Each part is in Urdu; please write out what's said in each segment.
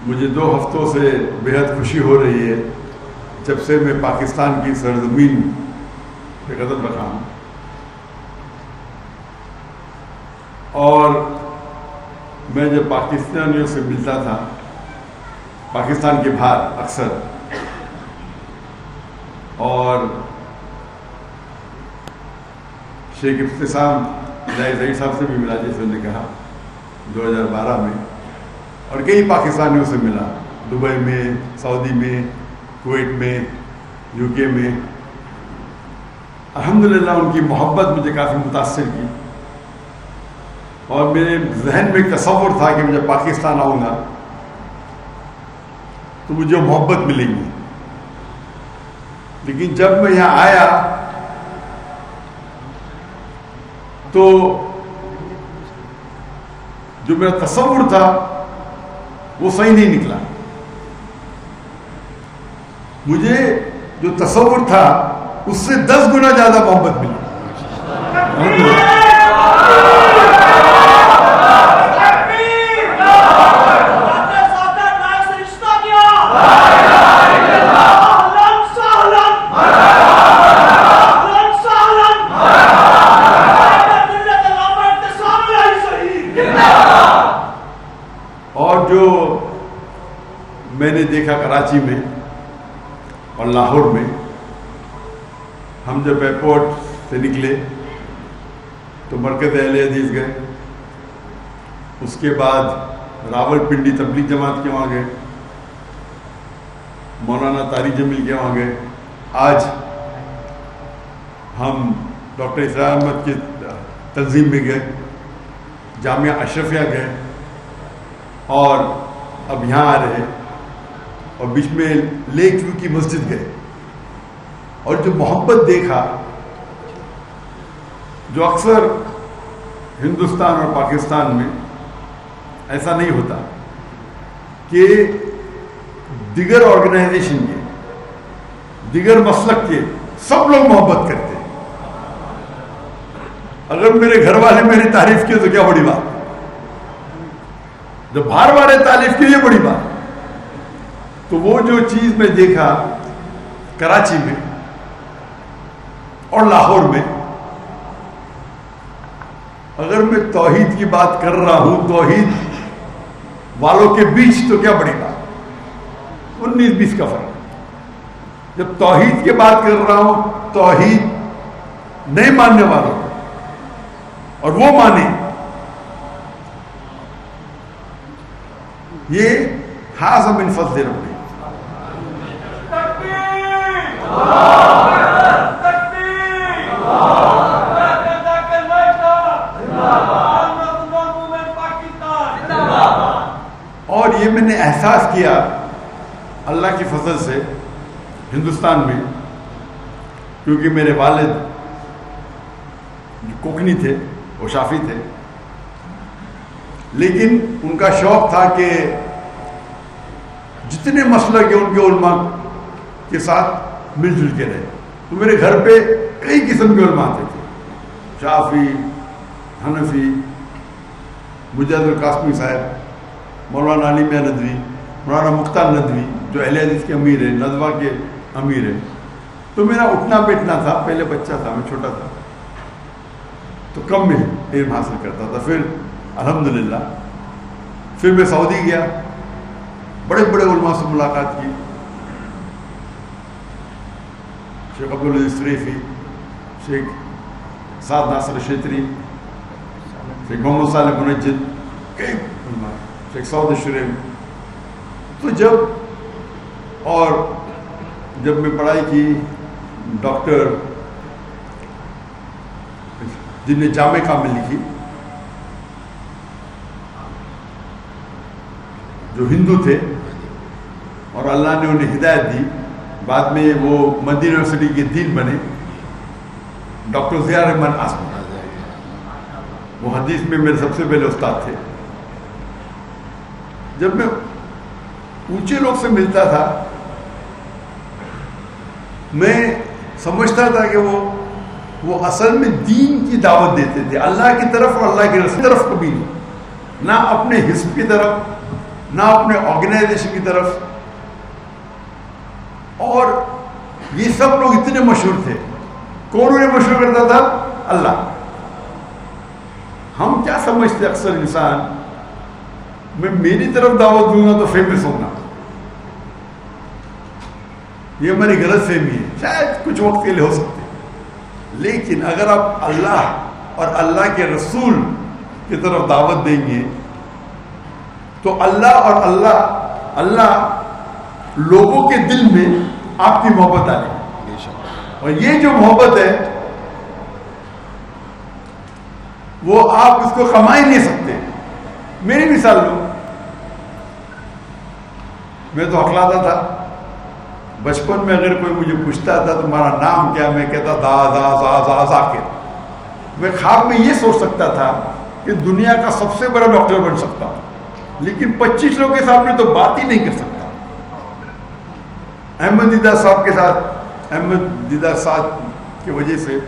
مجھے 2 ہفتوں سے بہت خوشی ہو رہی ہے جب سے میں پاکستان کی سرزمین پہ قدم رکھا ہوں، اور میں جب پاکستانیوں سے ملتا تھا پاکستان کے باہر اکثر، اور شیخ ابتسام ظہیر صاحب سے بھی ملا جیسے انہوں نے کہا 2012 میں، اور کئی پاکستانیوں سے ملا، دبئی میں، سعودی میں، کویت میں، یو کے میں۔ الحمدللہ ان کی محبت مجھے کافی متاثر کی، اور میرے ذہن میں ایک تصور تھا کہ میں جب پاکستان آؤں گا تو مجھے محبت ملے گی، لیکن جب میں یہاں آیا تو جو میرا تصور تھا وہ صحیح نہیں نکلا۔ مجھے جو تصور تھا اس سے 10 گنا زیادہ محبت ملی۔ اور جو میں نے دیکھا کراچی میں اور لاہور میں، ہم جب ایئرپورٹ سے نکلے تو مرکز اہل حدیث گئے، اس کے بعد راول پنڈی تبلیغ جماعت کے وہاں گئے، مولانا طارق جمیل کے وہاں گئے، آج ہم ڈاکٹر اسرار احمد کی تنظیم میں گئے، جامعہ اشرفیہ گئے، اور اب یہاں آ رہے، اور بیچ میں لیک ویو کی مسجد گئے، اور جو محبت دیکھا جو اکثر ہندوستان اور پاکستان میں ایسا نہیں ہوتا کہ دیگر آرگنائزیشن کے، دیگر مسلک کے سب لوگ محبت کرتے ہیں۔ اگر میرے گھر والے میری تعریف کی تو کیا بڑی بات، جب باہر والے تعریف کی یہ بڑی بات۔ تو وہ جو چیز میں دیکھا کراچی میں اور لاہور میں، اگر میں توحید کی بات کر رہا ہوں توحید والوں کے بیچ، تو کیا بڑی بات، 19-20 کا فرق۔ جب توحید کی بات کر رہا ہوں توحید نہیں ماننے والوں اور وہ مانے، یہ حاضر من فضل ربی۔ اور یہ میں نے احساس کیا اللہ کی فضل سے ہندوستان میں، کیونکہ میرے والد جو کوکنی تھے وہ شافی تھے، لیکن ان کا شوق تھا کہ جتنے مسلک کے ان کے علماء کے ساتھ مل جل کے رہے۔ تو میرے گھر پہ کئی قسم کے علماء آتے تھے، شافی، حنفی، مجاہد القاسمی صاحب، مولانا علی میاں ندوی، مولانا مختار ندوی جو اہل حدیث کے امیر ہیں، ندوہ کے امیر ہیں۔ تو میرا اٹھنا بیٹھنا تھا، پہلے بچہ تھا، میں چھوٹا تھا تو کم میں علم حاصل کرتا تھا۔ پھر الحمدللہ پھر میں سعودی گیا، بڑے بڑے علماء سے ملاقات کی، شیخ عبدالعزیز سریفی، شیخ سعد ناصر شیطری، شیخ محمد صالح منجد، کئی علماء، شیخ سعود شریف۔ تو جب میں پڑھائی کی، ڈاکٹر جن نے جامع کامل لکھی، جو ہندو تھے اور اللہ نے انہیں ہدایت دی، بعد میں وہ مدینہ یونیورسٹی کے دین بنے، ڈاکٹر ضیاء الرحمن آسم، وہ حدیث میں میرے سب سے پہلے استاد تھے۔ جب میں اونچے لوگ سے ملتا تھا میں سمجھتا تھا کہ وہ اصل میں دین کی دعوت دیتے تھے، اللہ کی طرف اور اللہ کے رسول کی طرف کبھی نہیں، نہ اپنے حزب کی طرف نہ اپنے آرگنائزیشن کی طرف. اور یہ سب لوگ اتنے مشہور تھے. کون انہیں مشہور کرتا تھا؟ اللہ. ہم کیا سمجھتے اکثر انسان، میں میری طرف دعوت دوں گا تو فیمس ہوگا. یہ ہماری غلط فہمی ہے. شاید کچھ وقت کے لیے ہو سکتے، لیکن اگر آپ اللہ اور اللہ کے رسول کی طرف دعوت دیں گے تو اللہ اور اللہ لوگوں کے دل میں آپ کی محبت آ جائے. اور یہ جو محبت ہے وہ آپ اس کو کما ہی نہیں سکتے. میری مثال لو، میں تو ہکلاتا تھا بچپن میں. اگر کوئی مجھے پوچھتا تھا تمہارا نام کیا، میں کہتا ذاکر. میں خواب میں یہ سوچ سکتا تھا کہ دنیا کا سب سے بڑا ڈاکٹر بن سکتا ہوں، لیکن 25 لوگوں کے سامنے تو بات ہی نہیں کر سکتا. احمد دیدار صاحب کی وجہ سے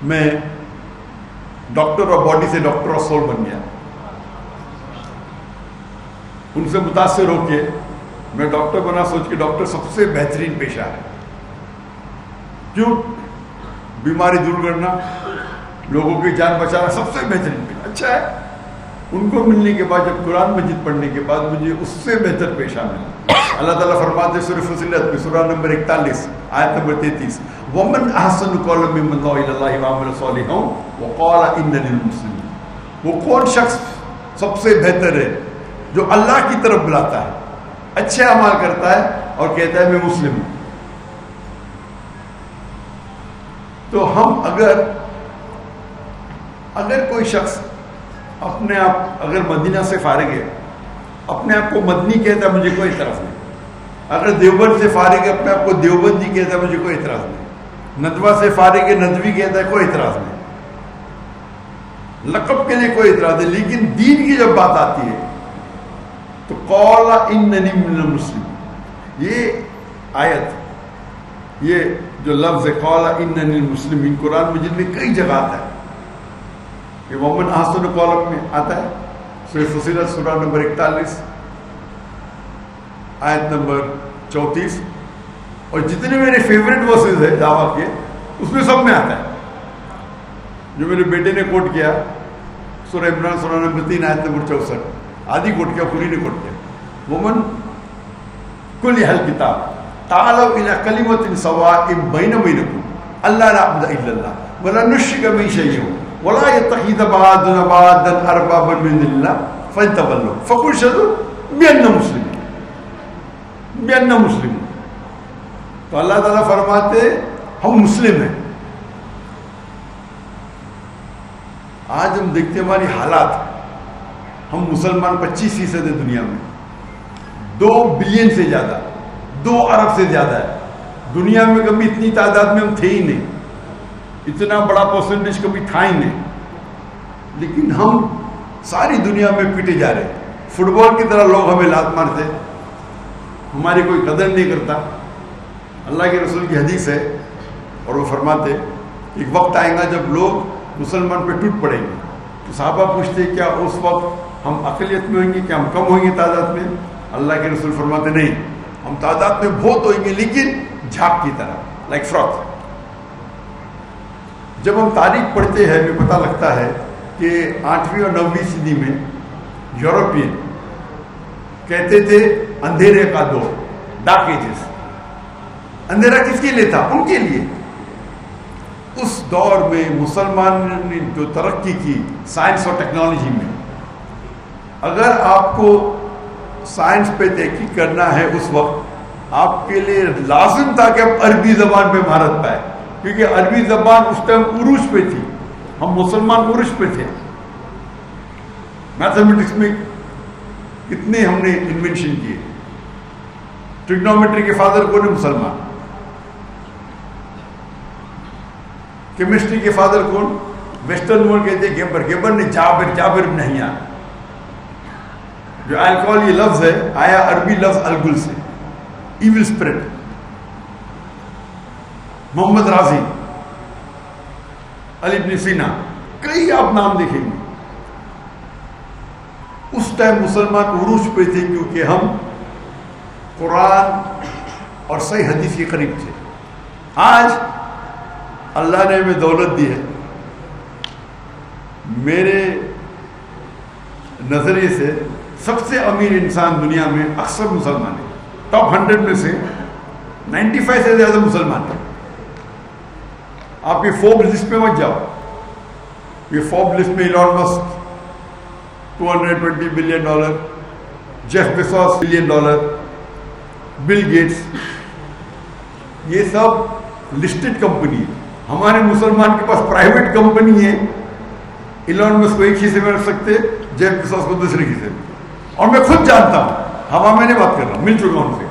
میں ڈاکٹر آف باڈی سے ڈاکٹر آف سول بن گیا. ان سے متاثر ہو کے میں ڈاکٹر بنا، سوچ کے ڈاکٹر سب سے بہترین پیشہ ہے. کیوں؟ بیماری دور کرنا، لوگوں کی جان بچانا سب سے بہترین پیشہ. اچھا ہے. ان کو ملنے کے بعد جب قرآن مجید پڑھنے کے بعد مجھے اس سے بہتر پیشہ ملا. اللہ تعالیٰ فرماتے سورہ فصلت میں سورہ نمبر 41 آیت نمبر 33 وَمَنْ أَحْسَنُ قَوْلًا مِّمَّنْ دَعَا إِلَى اللَّهِ وَعَمِلَ صَالِحًا وَقَالَ إِنَّنِي مُسْلِمٌ. وہ کون شخص سب سے بہتر ہے جو اللہ کی طرف بلاتا ہے، اچھے اعمال کرتا ہے اور کہتا ہے میں مسلم ہوں. تو ہم اگر کوئی شخص اپنے آپ اگر مدینہ سے فارغ ہے، اپنے آپ کو مدنی کہتا ہے، مجھے کوئی اعتراض نہیں. اگر دیوبند سے فارغ ہے، اپنے آپ کو دیوبندی کہتا ہے، مجھے کوئی اعتراض نہیں. ندوہ سے فارغ ہے، ندوی کہتا ہے، کوئی اعتراض نہیں. لقب کے لیے کوئی اعتراض نہیں. لیکن دین کی جب بات آتی ہے تو قال اننی من المسلمین، یہ آیت، یہ جو لفظ ہے قال اننی المسلمین، قرآن مجید میں کئی جگہ آتا ہے. یہ ومن احسن قولا میں آتا ہے سورہ فصلت سورہ نمبر 41 آیت نمبر 34. اور جتنے میرے فیوریٹ ورسز ہیں دعویٰ کے، اس میں سب میں آتا ہے. جو میرے بیٹے نے کوٹ کیا سورہ عمران سورہ نمبر 3 آیت نمبر 64، آدھی کوٹ کیا، پوری نہیں کوٹ کیا. ومن کل اہل کتاب تعالوا الی کلمۃ سواء بین وبینکم الا نعبد الا اللہ ولا نشرک به شیئا ولا يتخذ بعضنا بعضا اربابا من دون اللہ فإن تولوا فقولوا اشهدوا بأننا مسلمون. تو اللہ تعالیٰ فرماتے ہم مسلم ہیں. آج ہم دیکھتے ہماری حالات، ہم مسلمان 25% ہے دنیا میں، 2 بلین سے زیادہ، 2 ارب سے زیادہ ہے. دنیا میں کبھی اتنی تعداد میں ہم تھے ہی نہیں، اتنا بڑا پرسنٹیج کبھی تھا ہی نہیں. لیکن ہم ساری دنیا میں پیٹے جا رہے ہیں. فٹ بال کی طرح لوگ ہمیں لات مارتے، ہماری کوئی قدر نہیں کرتا. اللہ کے رسول کی حدیث ہے اور وہ فرماتے ایک وقت آئے گا جب لوگ مسلمان پہ ٹوٹ پڑیں گے. تو صحابہ پوچھتے کیا اس وقت ہم اقلیت میں ہوئیں گے، کیا ہم کم ہوئیں گے تعداد میں؟ اللہ کے رسول فرماتے نہیں، ہم تعداد میں بہت ہوئیں گے لیکن جھاگ کی طرح، لائک فراک. جب ہم تاریخ پڑھتے ہیں ہمیں پتہ لگتا ہے کہ 8ویں اور 9ویں صدی میں یورپین کہتے تھے اندھیرے کا دور، ڈارک ایجز. اندھیرا کس کے لیے تھا؟ ان کے لیے. اس دور میں مسلمان نے جو ترقی کی سائنس اور ٹیکنالوجی میں، اگر آپ کو سائنس پہ تحقیق کرنا ہے اس وقت آپ کے لیے لازم تھا کہ آپ عربی زبان پہ مہارت پائے، کیونکہ عربی زبان اس ٹائم عروج پہ تھی. ہم مسلمان عروج پہ تھے. میتھمیٹکس میں کتنے ہم نے انوینشن کیے. ٹریگنومیٹری کے فادر کون ہے؟ مسلمان. کیمسٹری کے فادر کون؟ ویسٹرن ورلڈ کہتے ہیں گیبر نے جابر نہیں آیا. جو الکوہول یہ لفظ ہے آیا عربی لفظ الگل سے، ایول اسپرٹ. محمد رازی، علی ابن سینا، کئی آپ نام دیکھیں گے. اس ٹائم مسلمان عروج پہ تھے کیونکہ ہم قرآن اور صحیح حدیث کے قریب تھے. آج اللہ نے ہمیں دولت دی ہے. میرے نظریے سے سب سے امیر انسان دنیا میں اکثر مسلمان ہیں. ٹاپ 100 میں سے 95 سے زیادہ مسلمان ہیں. آپ یہ فوربس لسٹ پہ مت جاؤ. یہ فوربس لسٹ میں Elon Musk $220 billion, Jeff Bezos $1 billion, Bill Gates, یہ سب لسٹڈ کمپنی ہے. ہمارے مسلمان کے پاس پرائیویٹ کمپنی ہے. ایلون مسک کو ایک حصے میں رکھ سکتے, جیف بیزوس کو دوسرے حصے میں. اور میں خود جانتا ہوں, ہوا میں نہیں بات کر رہا ہوں, مل چکا ہوں سے.